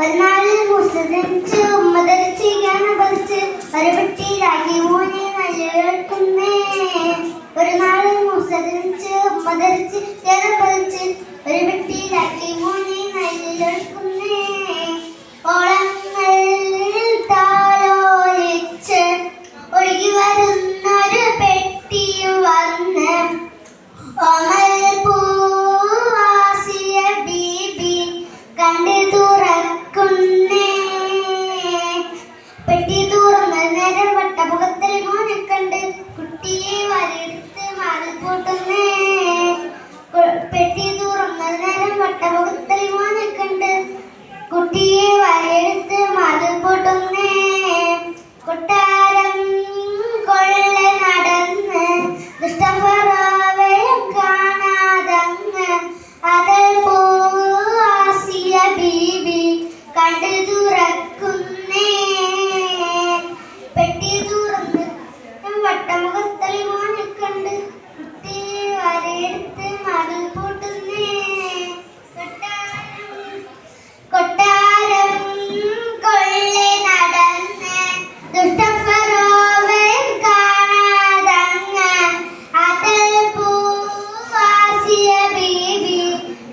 ഒരുനാള് മുസ്ലിംച്ച് ഉമ്മതരിച്ച് ജ്ഞാനം പതിച്ച് ഒരു പെട്ടിയിലാക്കി മോനെ നല്ല കേൾക്കുന്നേ. ഒരുനാള് മുസ്ലിംച്ച് ഉമ്മതരിച്ച് ജ്ഞാനം പതിച്ച് ഒരു പെട്ടിയിലാക്കി മോനെ നല്ല കേൾക്കുന്നേ. ഓളങ്ങളിൽ താലോലിച്ച് ഒഴുകി വരുന്നൊരു പെട്ടിയും വന്ന് ആസിയ ബീബി കണ്ട് തുറക്കുന്നേ. പെട്ടി തുറന്ന നേരം വട്ടമുഖത്തിൽ മോനെ കണ്ട് കുട്ടിയെ വരെടുത്ത് മാറി പൂട്ടുന്നേ. പെട്ടി തുറന്ന നേരം വട്ടമുഖത്തിൽ മോനെ കണ്ട് കുട്ടിയെ വരെടുത്ത് മാറി പൂട്ടുന്നേ. കൊട്ടാരം കൊള്ള നടന്ന് ദുഷ്ടഫറോവയും കാണാതങ്ങ് അതൽ ആസിയ ബീബി കണ്ട് തുറക്കുന്നേ. പെട്ടി തുറന്ന് വട്ടമുഖത്തൽ മോനെ കണ്ട് കുട്ടിയെ വരെടുത്ത് മതിൽ പൂട്ടുന്നേ. കൊട്ടാരം കൊള്ള നടന്ന് ദുഷ്ടഫറോവയും കാണാതങ്ങ് അതൽ ആസിയ ബീബി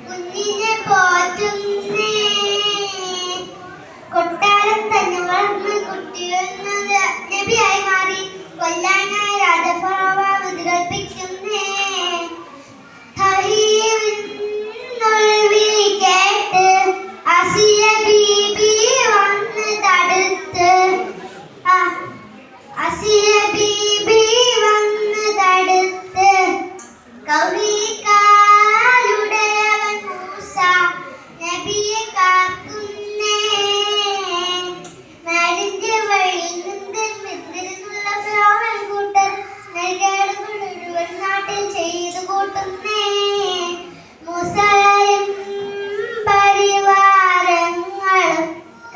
കുഞ്ഞിനെ പോറ്റുന്നേ. കൊട്ടാരം തന്നെ വളർന്ന് കുട്ടിയൊന്ന് നബിയായി മാറി കൊല്ലാനായി രാജഫറോവ വിധി കൽപ്പിക്കുന്നേ. വിളി കേട്ട് ആസിയ ബീബി വന്ന് തടുത്ത് കൗലിക്കാലുടയവൻ മൂസ നബിയെ കാക്കുന്നേ. നാടിന്റെ വഴിയിൽ നിന്ന് മിന്നിരുന്നുള്ള ഫിറഔൻ കൂട്ടർ നെറുകേടുകൾ മുഴുവൻ നാട്ടിൽ ചെയ്തു കൂട്ടുന്നേ. മൂസയും പരിവാരങ്ങളും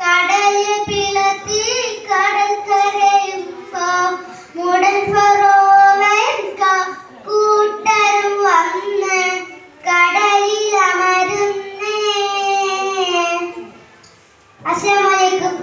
കടലിൽ പിളർത്തി കടൽക്കരയുമ്പോ മൂടൻ ഫറോവൻ കൂട്ടരും വന്ന് കടലിൽ അമരുന്നേ. അസ്സലാമു അലൈക്കും.